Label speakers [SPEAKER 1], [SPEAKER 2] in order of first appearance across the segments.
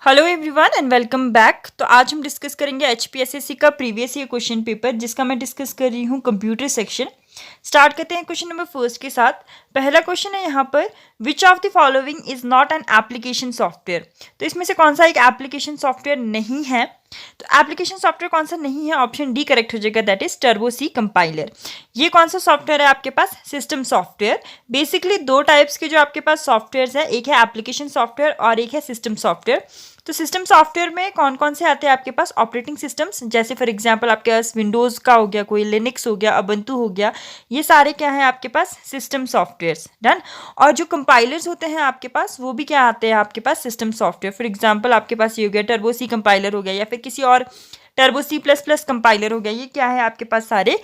[SPEAKER 1] Hello everyone and welcome back. तो आज हम डिस्कस करेंगे एचपीएसएससी का प्रीवियस ईयर क्वेश्चन पेपर, जिसका मैं डिस्कस कर रही हूँ कंप्यूटर सेक्शन। स्टार्ट करते हैं क्वेश्चन नंबर फर्स्ट के साथ। पहला क्वेश्चन है यहाँ पर, which of the following is not an application software. तो इसमें से कौन सा एक एप्लीकेशन सॉफ्टवेयर नहीं है। तो एप्लीकेशन सॉफ्टवेयर कौन सा नहीं है, ऑप्शन डी करेक्ट हो जाएगा, that is turbo C compiler. ये कौन सा सॉफ्टवेयर है आपके पास, सिस्टम सॉफ्टवेयर। बेसिकली दो टाइप्स के जो आपके पास सॉफ्टवेयर है, एक है एप्लीकेशन सॉफ्टवेयर और एक है सिस्टम सॉफ्टवेयर। तो सिस्टम सॉफ्टवेयर में कौन कौन से आते हैं आपके पास, ऑपरेटिंग सिस्टम्स, जैसे फॉर एग्जांपल आपके पास विंडोज़ का हो गया, कोई लिनक्स हो गया, अबंतु हो गया, ये सारे क्या हैं आपके पास सिस्टम सॉफ्टवेयर्स। डन। और जो कंपाइलर्स होते हैं आपके पास, वो भी क्या आते हैं आपके पास, सिस्टम सॉफ्टवेयर। फॉर एग्जांपल आपके पास ये हो गया टर्बो सी कंपाइलर हो गया, या फिर किसी और turbo C plus plus compiler हो गया, ये क्या है आपके पास सारे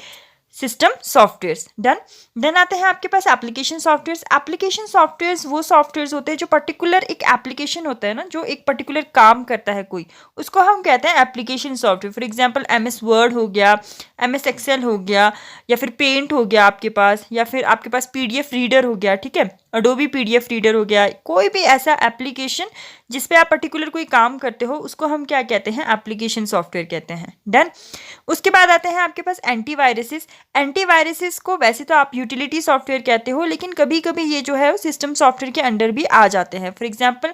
[SPEAKER 1] सिस्टम सॉफ्टवेयर्स। डन। देन आते हैं आपके पास एप्लीकेशन सॉफ्टवेयर्स। एप्लीकेशन सॉफ्टवेयर्स वो सॉफ्टवेयर्स होते हैं जो पर्टिकुलर एक एप्लीकेशन होता है ना, जो एक पर्टिकुलर काम करता है कोई, उसको हम कहते हैं application software. For example MS word हो गया, एमएस एक्सेल हो गया, या फिर पेंट हो गया आपके पास, या फिर आपके पास पीडीएफ रीडर हो गया, ठीक है, अडोबी पीडीएफ रीडर हो गया। कोई भी ऐसा एप्लीकेशन जिस पे आप पर्टिकुलर कोई काम करते हो, उसको हम क्या कहते हैं, एप्लीकेशन सॉफ्टवेयर कहते हैं। डन। उसके बाद आते हैं आपके पास एंटीवायरसेस। एंटीवायरसेस को वैसे तो आप यूटिलिटी सॉफ्टवेयर कहते हो, लेकिन कभी कभी ये जो है वो सिस्टम सॉफ्टवेयर के अंडर भी आ जाते हैं। फॉर एग्जांपल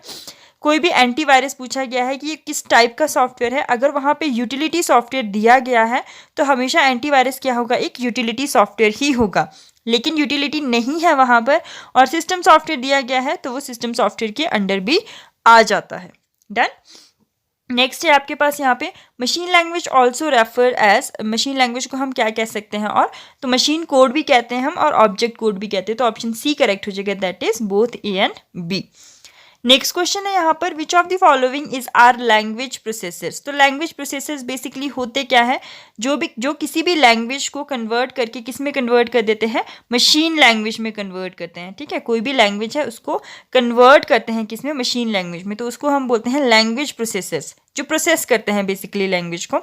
[SPEAKER 1] कोई भी एंटीवायरस पूछा गया है कि ये किस टाइप का सॉफ्टवेयर है, अगर वहाँ पे यूटिलिटी सॉफ्टवेयर दिया गया है तो हमेशा एंटीवायरस क्या होगा, एक यूटिलिटी सॉफ्टवेयर ही होगा। लेकिन यूटिलिटी नहीं है वहाँ पर और सिस्टम सॉफ्टवेयर दिया गया है, तो वो सिस्टम सॉफ्टवेयर के अंडर भी आ जाता है। डन। नेक्स्ट है आपके पास यहाँ पे machine language also refer as, machine language को हम क्या कह सकते हैं, और तो मशीन कोड भी कहते हैं हम और ऑब्जेक्ट कोड भी कहते हैं। तो ऑप्शन सी करेक्ट हो जाएगा, that is both A and B. Next question है यहाँ पर, which of the following is are language processors. तो लैंग्वेज प्रोसेसर्स बेसिकली होते क्या है, जो किसी भी लैंग्वेज को कन्वर्ट करके किस में कन्वर्ट कर देते हैं, मशीन लैंग्वेज में कन्वर्ट करते हैं। ठीक है, कोई भी लैंग्वेज है उसको कन्वर्ट करते हैं किस में, मशीन लैंग्वेज में, तो उसको हम बोलते हैं लैंग्वेज प्रोसेसर्स, जो प्रोसेस करते हैं बेसिकली लैंग्वेज को।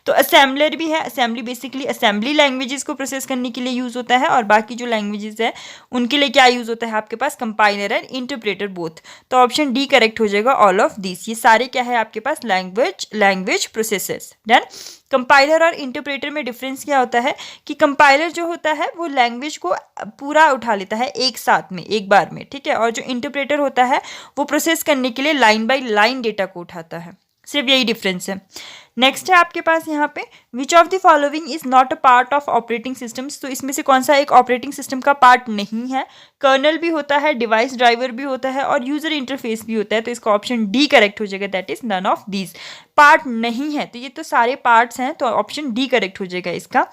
[SPEAKER 1] तो असेंबलर भी है, असेंबली बेसिकली असेंबली लैंग्वेजेस को प्रोसेस करने के लिए यूज़ होता है, और बाकी जो लैंग्वेजेस है उनके लिए क्या यूज़ होता है आपके पास, कंपाइलर एंड इंटरप्रेटर बोथ। तो ऑप्शन डी करेक्ट हो जाएगा, ऑल ऑफ दिस। ये सारे क्या है आपके पास, लैंग्वेज प्रोसेसर्स। डन। कंपाइलर और इंटरप्रेटर में डिफरेंस क्या होता है कि कंपाइलर जो होता है वो लैंग्वेज को पूरा उठा लेता है एक साथ में, एक बार में, ठीक है, और जो इंटरप्रेटर होता है वो प्रोसेस करने के लिए लाइन बाय लाइन डेटा को उठाता है। सिर्फ यही डिफरेंस है। नेक्स्ट है आपके पास यहाँ पे, which of the following is not a part of operating systems. तो इसमें से कौन सा एक ऑपरेटिंग सिस्टम का पार्ट नहीं है। कर्नल भी होता है, डिवाइस ड्राइवर भी होता है, और यूजर इंटरफेस भी होता है। तो इसका ऑप्शन डी करेक्ट हो जाएगा, that is none of these. Part नहीं है तो ये तो सारे पार्ट्स हैं, तो ऑप्शन डी करेक्ट हो जाएगा इसका।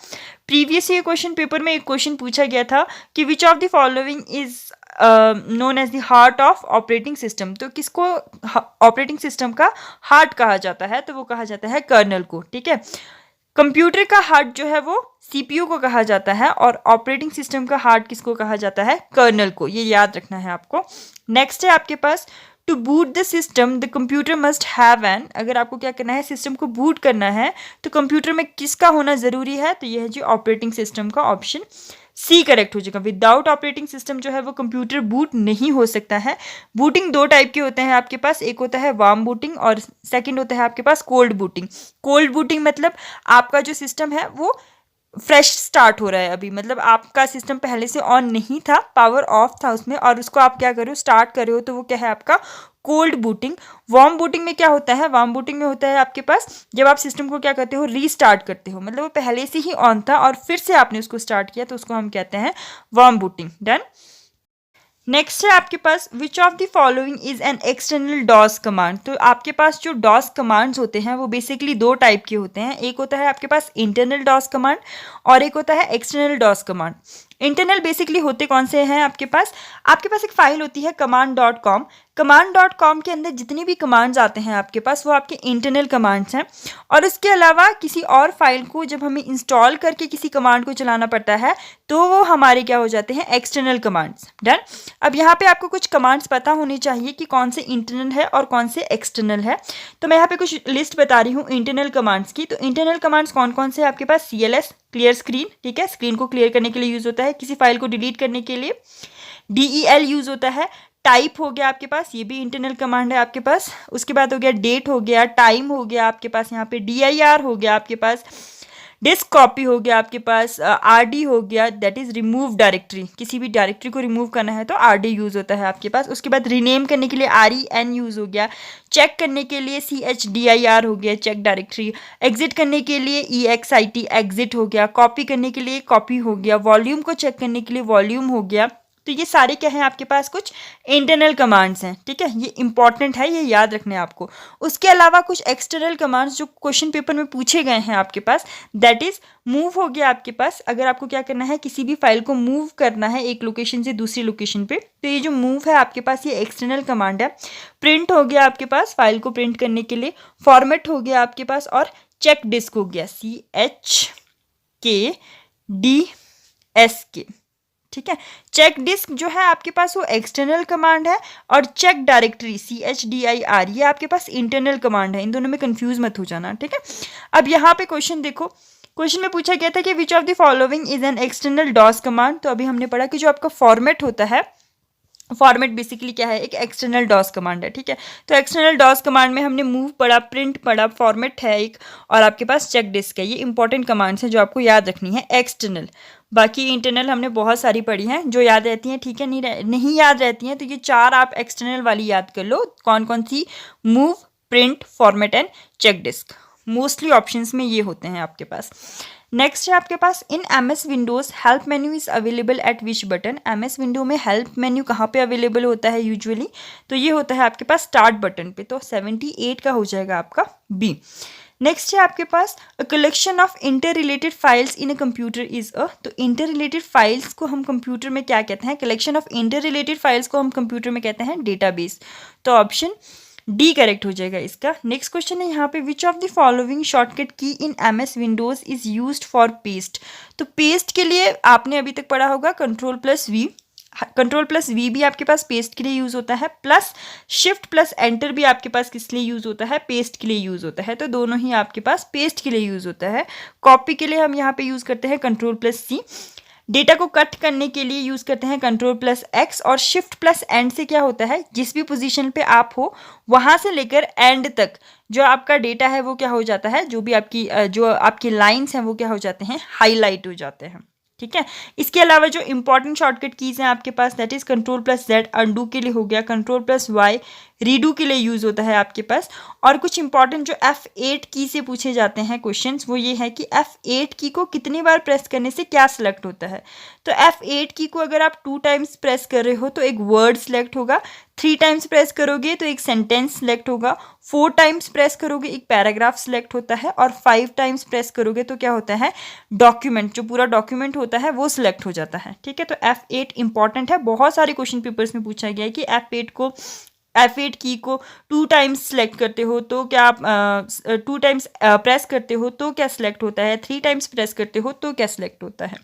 [SPEAKER 1] प्रीवियस ईयर क्वेश्चन पेपर में एक क्वेश्चन पूछा गया था कि which of the following is known as the heart of operating system. तो किसको ऑपरेटिंग सिस्टम का हार्ट कहा जाता है, तो वो कहा जाता है कर्नल को। ठीक है, कंप्यूटर का हार्ट जो है वो सीपीयू को कहा जाता है, और ऑपरेटिंग सिस्टम का हार्ट किसको कहा जाता है, कर्नल को। ये याद रखना है आपको। नेक्स्ट है आपके पास, to boot the system the computer must have an. अगर आपको क्या करना है, सिस्टम को बूट करना है, तो कंप्यूटर में किसका होना ज़रूरी है, तो यह है जी ऑपरेटिंग सिस्टम का। ऑप्शन सी करेक्ट हो जाएगा। विदाउट ऑपरेटिंग सिस्टम जो है वो कंप्यूटर बूट नहीं हो सकता है। बूटिंग दो टाइप के होते हैं आपके पास, एक होता है वार्म बूटिंग और सेकंड होता है आपके पास कोल्ड बूटिंग। कोल्ड बूटिंग मतलब आपका जो सिस्टम है वो फ्रेश स्टार्ट हो रहा है अभी, मतलब आपका सिस्टम पहले से ऑन नहीं था, पावर ऑफ था उसमें, और उसको आप क्या कर रहे हो, स्टार्ट कर रहे हो, तो वो क्या है आपका कोल्ड बूटिंग। वार्म बूटिंग में क्या होता है, वार्म बूटिंग में होता है आपके पास जब आप सिस्टम को क्या करते हो, रीस्टार्ट करते हो, मतलब वो पहले से ही ऑन था और फिर से आपने उसको स्टार्ट किया, तो उसको हम कहते हैं वार्म बूटिंग। डन। नेक्स्ट है आपके पास, which of the following is an external DOS command. तो आपके पास जो डॉस कमांड्स होते हैं वो बेसिकली दो टाइप के होते हैं। एक होता है आपके पास इंटरनल डॉस कमांड और एक होता है external DOS command. Internal basically होते कौन से हैं आपके पास एक फाइल होती है command.com। command.com के अंदर जितनी भी कमांड्स आते हैं आपके पास वो आपके इंटरनल कमांड्स हैं, और उसके अलावा किसी और फाइल को जब हमें इंस्टॉल करके किसी कमांड को चलाना पड़ता है तो वो हमारे क्या हो जाते हैं, एक्सटर्नल कमांड्स। डन। अब यहाँ पे आपको कुछ कमांड्स पता होनी चाहिए कि कौन से इंटरनल है और कौन से एक्सटर्नल है। तो मैं यहाँ पे कुछ लिस्ट बता रही हूँ इंटरनल कमांड्स की। तो इंटरनल कमांड्स कौन कौन से आपके पास, CLS क्लियर स्क्रीन, ठीक है, स्क्रीन को क्लियर करने के लिए यूज होता है, किसी फाइल को डिलीट करने के लिए। DEL यूज होता है, टाइप हो गया आपके पास, ये भी इंटरनल कमांड है आपके पास। उसके बाद हो गया डेट हो गया, टाइम हो गया आपके पास, यहाँ पे dir हो गया आपके पास, डिस्क कॉपी हो गया आपके पास, rd हो गया, दैट इज रिमूव डायरेक्टरी, किसी भी डायरेक्टरी को रिमूव करना है तो rd यूज होता है आपके पास। उसके बाद रीनेम करने के लिए ren यूज हो गया, चेक करने के लिए chdir हो गया, चेक डायरेक्टरी, एग्जिट करने के लिए exit एग्जिट हो गया, कॉपी करने के लिए कॉपी हो गया, वॉल्यूम को चेक करने के लिए वॉल्यूम हो गया। तो ये सारे क्या हैं आपके पास, कुछ इंटरनल कमांड्स हैं, ठीक है, ये इंपॉर्टेंट है, ये याद रखना है आपको। उसके अलावा कुछ एक्सटर्नल कमांड्स जो क्वेश्चन पेपर में पूछे गए हैं आपके पास, दैट इज मूव हो गया आपके पास। अगर आपको क्या करना है, किसी भी फाइल को मूव करना है एक लोकेशन से दूसरी लोकेशन पे, तो ये जो मूव है आपके पास ये एक्सटर्नल कमांड है। प्रिंट हो गया आपके पास, फाइल को प्रिंट करने के लिए, फॉर्मेट हो गया आपके पास, और चेक डिस्क हो गया, CHKDSK, ठीक है। चेक डिस्क जो है आपके पास वो एक्सटर्नल कमांड है, और चेक डायरेक्टरी CHDIR ये आपके पास इंटरनल कमांड है। इन दोनों में कंफ्यूज मत हो जाना, ठीक है। अब यहाँ पे क्वेश्चन देखो, क्वेश्चन में पूछा गया था कि which of the following is an external DOS command. तो अभी हमने पढ़ा कि जो आपका फॉर्मेट होता है, फॉर्मेट बेसिकली क्या है, एक एक्सटर्नल डॉस कमांड है, ठीक है। तो एक्सटर्नल डॉस कमांड में हमने मूव पढ़ा, प्रिंट पढ़ा, फॉर्मेट है एक, और आपके पास चेक डिस्क है। ये इंपॉर्टेंट कमांड्स हैं जो आपको याद रखनी है, एक्सटर्नल। बाकी इंटरनल हमने बहुत सारी पढ़ी हैं जो याद रहती हैं, ठीक है। नहीं याद रहती हैं तो ये चार आप एक्सटर्नल वाली याद कर लो, कौन कौन सी, move, print, format and check disk. Mostly options में ये होते हैं आपके पास। नेक्स्ट है आपके पास, in MS Windows help menu is available at which button. MS window में हेल्प मेन्यू कहाँ पे अवेलेबल होता है यूजुअली, तो ये होता है आपके पास स्टार्ट बटन पे, तो 78 का हो जाएगा आपका B। नेक्स्ट है आपके पास, a collection of inter related files in a computer is a. तो इंटर रिलेटेड फाइल्स को हम कंप्यूटर में क्या कहते हैं, collection of inter related files को हम कंप्यूटर में कहते हैं डेटाबेस। तो ऑप्शन डी करेक्ट हो जाएगा इसका। नेक्स्ट क्वेश्चन है यहाँ पे, which of the following shortcut की इन MS Windows is used for paste. तो पेस्ट के लिए आपने अभी तक पढ़ा होगा Ctrl+V, Ctrl+V भी आपके पास पेस्ट के लिए यूज होता है, प्लस Shift+Enter भी आपके पास किस लिए यूज होता है, पेस्ट के लिए यूज होता है। तो दोनों ही आपके पास पेस्ट के लिए यूज होता है। कॉपी के लिए हम यहाँ पे यूज करते हैं Ctrl+C, डेटा को कट करने के लिए यूज करते हैं Ctrl+X, और Shift+End से क्या होता है, जिस भी पोजीशन पे आप हो वहां से लेकर एंड तक जो आपका डेटा है वो क्या हो जाता है, जो आपकी लाइंस हैं वो क्या हो जाते हैं, हाईलाइट हो जाते हैं, ठीक है। इसके अलावा जो इंपॉर्टेंट शॉर्टकट कीज हैं आपके पास, दैट इज Ctrl+Z अंडू के लिए हो गया, Ctrl+Y रीडू के लिए यूज होता है आपके पास। और कुछ इंपॉर्टेंट जो F8 की से पूछे जाते हैं क्वेश्चंस, वो ये है कि F8 की को कितनी बार प्रेस करने से क्या सिलेक्ट होता है। तो F8 की को अगर आप 2 टाइम्स प्रेस कर रहे हो तो एक वर्ड सिलेक्ट होगा, 3 टाइम्स प्रेस करोगे तो एक सेंटेंस सिलेक्ट होगा, 4 टाइम्स प्रेस करोगे एक पैराग्राफ सिलेक्ट होता है, और 5 टाइम्स प्रेस करोगे तो क्या होता है, डॉक्यूमेंट, जो पूरा डॉक्यूमेंट होता है वो सिलेक्ट हो जाता है, ठीक है। तो F8 इंपॉर्टेंट है, बहुत सारे क्वेश्चन पेपर्स में पूछा गया है कि F8 की को 2 टाइम्स सेलेक्ट करते हो तो क्या आप 2 टाइम्स प्रेस करते हो तो क्या सिलेक्ट होता है, 3 टाइम्स प्रेस करते हो तो क्या सिलेक्ट होता है।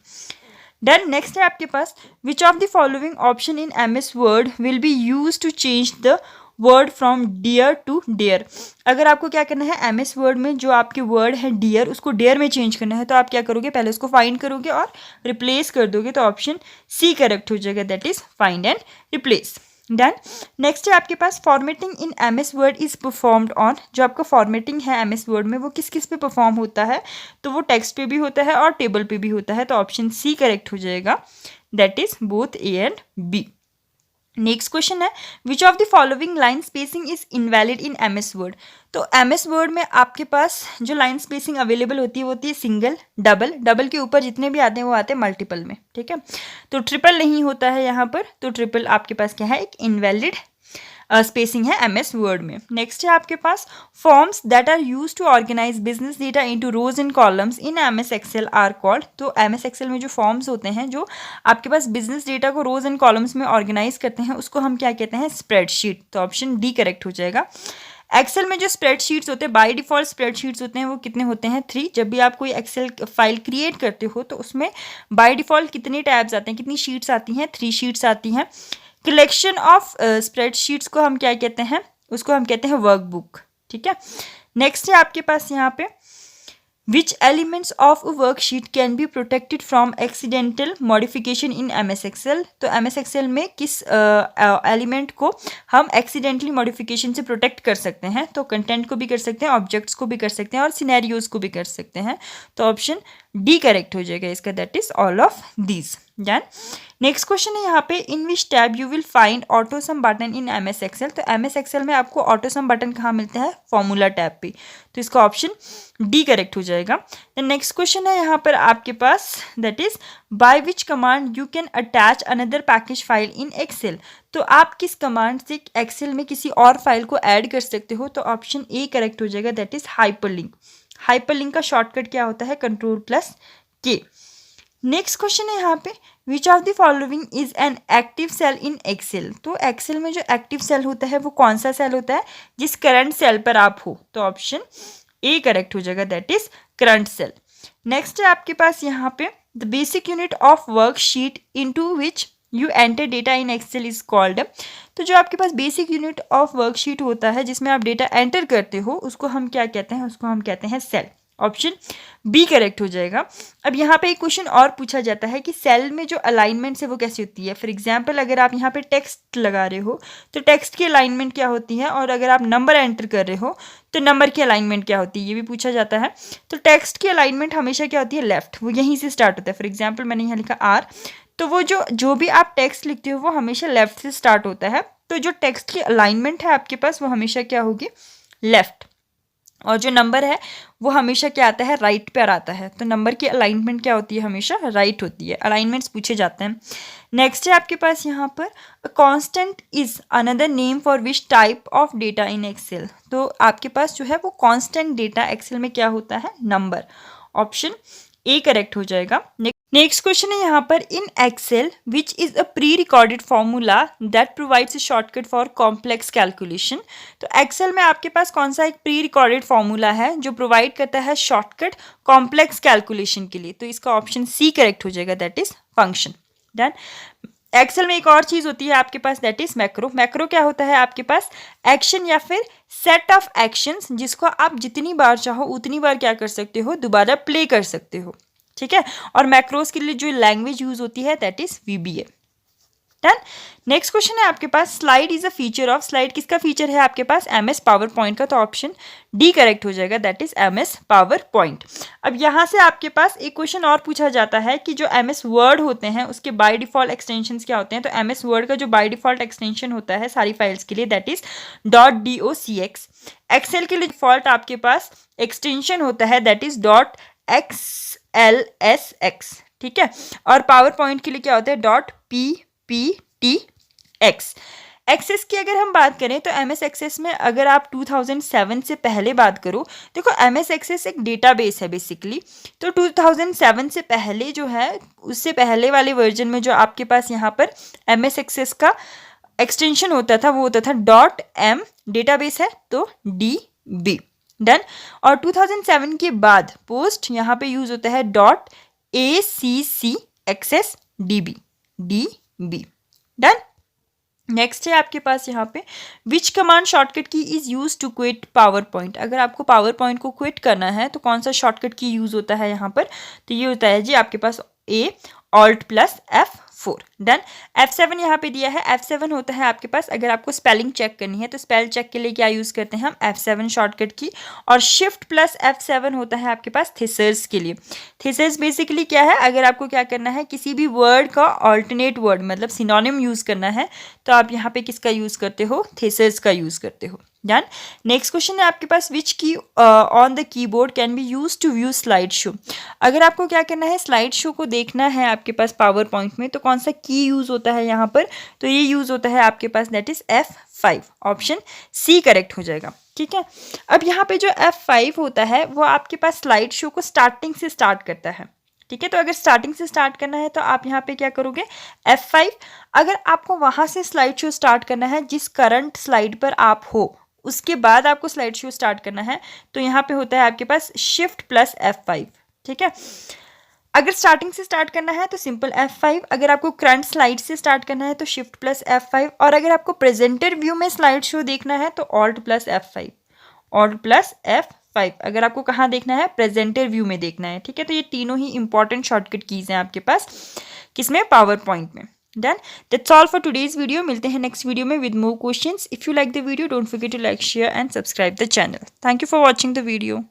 [SPEAKER 1] देन नेक्स्ट है आपके पास, which of the following option in MS Word will be use to change the word from dear to dare. अगर आपको क्या करना है, MS वर्ड में जो आपके वर्ड है डियर, उसको डेयर में चेंज करना है, तो आप क्या करोगे, पहले उसको फाइंड करोगे और रिप्लेस कर दोगे, तो ऑप्शन C करेक्ट हो जाएगा, that is find and replace. Done. Next है आपके पास, formatting in MS Word is performed on. जो आपका फॉर्मेटिंग है MS वर्ड में वो किस किस पे परफॉर्म होता है, तो वो टेक्स्ट पे भी होता है और टेबल पे भी होता है, तो ऑप्शन C करेक्ट हो जाएगा, that is both A and B। Next question है, which of the following line spacing is invalid in MS Word. तो MS वर्ड में आपके पास जो लाइन स्पेसिंग अवेलेबल होती है वो होती है सिंगल, डबल के ऊपर जितने भी आते हैं वो आते हैं मल्टीपल में, ठीक है। तो ट्रिपल नहीं होता है यहाँ पर, तो ट्रिपल आपके पास क्या है, एक इनवैलिड स्पेसिंग है MS वर्ड में। नेक्स्ट है आपके पास, forms that are use to organise business data into rows and columns in MS Excel are called. तो MS एक्सेल में जो फॉर्म्स होते हैं जो आपके पास बिजनेस डेटा को रोज एंड कॉलम्स में ऑर्गेनाइज करते हैं उसको हम क्या कहते हैं, स्प्रेडशीट। तो ऑप्शन D करेक्ट हो जाएगा। एक्सेल में जो स्प्रेडशीट्स होते हैं, बाय डिफॉल्ट स्प्रेडशीट्स होते हैं, वो कितने होते हैं, 3। जब भी आप कोई एक्सेल फाइल क्रिएट करते हो तो उसमें बाय डिफॉल्ट कितने टैब्स आते हैं, कितनी शीट्स आती हैं, 3 शीट्स आती हैं। कलेक्शन ऑफ स्प्रेडशीट्स को हम क्या कहते हैं, उसको हम कहते हैं वर्कबुक, ठीक है। नेक्स्ट है आपके पास यहाँ पे विच elements of a worksheet can be protected from accidental modification in MS Excel। तो MS Excel में किस एलिमेंट को हम एक्सीडेंटली मॉडिफिकेशन से प्रोटेक्ट कर सकते हैं? तो कंटेंट को भी कर सकते हैं, ऑब्जेक्ट्स को भी कर सकते हैं और सिनेरियोज को भी कर सकते हैं। तो ऑप्शन डी करेक्ट हो जाएगा इसका, that is all of these. Done. Next question है यहाँ पे, in which tab you will find autosum button in MS Excel। तो MS Excel में आपको ऑटो सम बटन कहाँ मिलता है? फॉर्मूला टैब पे। तो इसका ऑप्शन डी करेक्ट हो जाएगा। द नेक्स्ट क्वेश्चन है यहाँ पर आपके पास, that is by which command you can attach another package file in Excel. तो आप किस कमांड से एक्सेल में किसी और फाइल को ऐड कर सकते हो? तो ऑप्शन ए करेक्ट हो जाएगा, दैट इज हाइपरलिंक। हाइपरलिंक का शॉर्टकट क्या होता है? Ctrl+K। नेक्स्ट क्वेश्चन है यहाँ पे, which of the following is an active cell in Excel. तो एक्सेल में जो एक्टिव सेल होता है वो कौन सा सेल होता है? जिस करंट सेल पर आप हो। तो ऑप्शन ए करेक्ट हो जाएगा, that is current cell. Next है आपके पास यहाँ पे, the basic unit of worksheet into which you enter data in Excel is called. तो जो आपके पास बेसिक यूनिट ऑफ वर्कशीट होता है जिसमें आप डेटा एंटर करते हो, उसको हम क्या कहते हैं? उसको हम कहते हैं सेल। ऑप्शन बी करेक्ट हो जाएगा। अब यहाँ पे एक क्वेश्चन और पूछा जाता है कि सेल में जो अलाइनमेंट है वो कैसी होती है। फॉर एग्जांपल, अगर आप यहाँ पे टेक्स्ट लगा रहे हो तो टेक्स्ट की अलाइनमेंट क्या होती है, और अगर आप नंबर एंटर कर रहे हो तो नंबर की अलाइनमेंट क्या होती है, ये भी पूछा जाता है। तो टेक्स्ट की अलाइनमेंट हमेशा क्या होती है? लेफ्ट, वो यहीं से स्टार्ट होता है। फॉर एग्जाम्पल, मैंने यहाँ लिखा आर, तो वो जो भी आप टेक्स्ट लिखते हो वो हमेशा लेफ्ट से स्टार्ट होता है। तो जो टेक्स्ट की अलाइनमेंट है आपके पास वो हमेशा क्या होगी? लेफ्ट। और जो नंबर है वो हमेशा क्या आता है? राइट पर आता है। तो नंबर की अलाइनमेंट क्या होती है? हमेशा राइट होती है। अलाइनमेंट्स पूछे जाते हैं। नेक्स्ट है आपके पास यहाँ पर, a constant is another name for which type of data in Excel. तो आपके पास जो है वो कांस्टेंट डेटा एक्सेल में क्या होता है? नंबर। ऑप्शन ए करेक्ट हो जाएगा। नेक्स्ट क्वेश्चन है यहाँ पर, in Excel which is a pre recorded formula that provides a shortcut for complex calculation. तो एक्सेल में आपके पास कौन सा एक प्री रिकॉर्डेड फॉर्मूला है जो प्रोवाइड करता है शॉर्टकट कॉम्प्लेक्स कैलकुलेशन के लिए? तो इसका ऑप्शन सी करेक्ट हो जाएगा, that is function. Done. Excel में एक और चीज होती है आपके पास, दैट इज मैक्रो। मैक्रो क्या होता है? आपके पास एक्शन या फिर सेट ऑफ एक्शंस जिसको आप जितनी बार चाहो उतनी बार क्या कर सकते हो? दोबारा प्ले कर सकते हो। ठीक है। और मैक्रोस के लिए जो लैंग्वेज यूज होती है that is VBA। Done. Next question है आपके पास, slide is a feature of. Slide किसका फीचर है आपके पास? MS पावर पॉइंट का। तो ऑप्शन डी करेक्ट हो जाएगा, that is MS power point. अब यहाँ से आपके पास एक क्वेश्चन और पूछा जाता है कि जो MS वर्ड होते हैं उसके बाय डिफॉल्ट एक्सटेंशन क्या होते हैं। तो MS वर्ड का जो बाय डिफॉल्ट एक्सटेंशन होता है सारी फाइल्स के लिए दैट इज .docx। एक्सेल के लिए डिफॉल्ट आपके पास एक्सटेंशन होता है दैट इज .xlsx। ठीक है। और पावर पॉइंट के लिए क्या होता है? .pptx। एक्सेस की अगर हम बात करें तो MS एक्सेस में अगर आप 2007 से पहले बात करो, देखो MS एक्सेस एक डेटाबेस है बेसिकली। तो 2007 से पहले जो है, उससे पहले वाले वर्जन में जो आपके पास यहाँ पर MS एक्सेस का एक्सटेंशन होता था वो होता था .m। डेटाबेस है तो DB। डन। और 2007 के बाद पोस्ट यहाँ पे यूज होता है .accessDB DB। डन। नेक्स्ट है आपके पास यहाँ पे, which command shortcut key is use to quit PowerPoint. अगर आपको पावर पॉइंट को क्विट करना है तो कौन सा शॉर्टकट की यूज होता है यहाँ पर? तो ये होता है जी आपके पास A Alt+F4। डन। F7 यहाँ पे दिया है। F7 होता है आपके पास, अगर आपको स्पेलिंग चेक करनी है तो स्पेल चेक के लिए क्या यूज करते हैं हम? F7 शॉर्टकट की। और Shift+F7 होता है आपके पास थेसर्स के लिए। थेसर्स बेसिकली क्या है? अगर आपको क्या करना है, किसी भी वर्ड का ऑल्टरनेट वर्ड मतलब सिनोनिम यूज करना है तो आप यहाँ पे किसका यूज करते हो? थेसर्स का यूज करते हो। डन। नेक्स्ट क्वेश्चन है आपके पास, which key on the keyboard can be use to view slide show. अगर आपको क्या करना है, स्लाइड शो को देखना है आपके पास पावर पॉइंट में, तो कौन सा की यूज होता है यहाँ पर? तो ये यूज होता है आपके पास that is F5। Option C correct हो जाएगा। ठीक है। अब यहाँ पे जो F5 होता है वो आपके पास स्लाइड शो को स्टार्टिंग से स्टार्ट करता है। ठीक है। तो अगर स्टार्टिंग से स्टार्ट करना है तो आप यहाँ पे क्या करोगे? F5। अगर आपको वहां से स्लाइड शो स्टार्ट करना है जिस करंट स्लाइड पर आप हो, उसके बाद आपको स्लाइड शो स्टार्ट करना है, तो यहाँ पे होता है आपके पास Shift+F5। ठीक है। अगर स्टार्टिंग से स्टार्ट करना है तो सिंपल F5। अगर आपको करंट स्लाइड से स्टार्ट करना है तो Shift+F5। और अगर आपको प्रेजेंटर व्यू में स्लाइड शो देखना है तो Alt+F5। F5 अगर आपको कहाँ देखना है, प्रेजेंटर व्यू में देखना है, ठीक है। तो ये तीनों ही इंपॉर्टेंट शॉर्टकट कीज हैं आपके पास, किसमें, पावर पॉइंट में। Done, that's all for today's video. मिलते हैं नेक्स्ट वीडियो में with more questions. If you like the video, don't forget to like, share and subscribe the channel. Thank you for watching the video.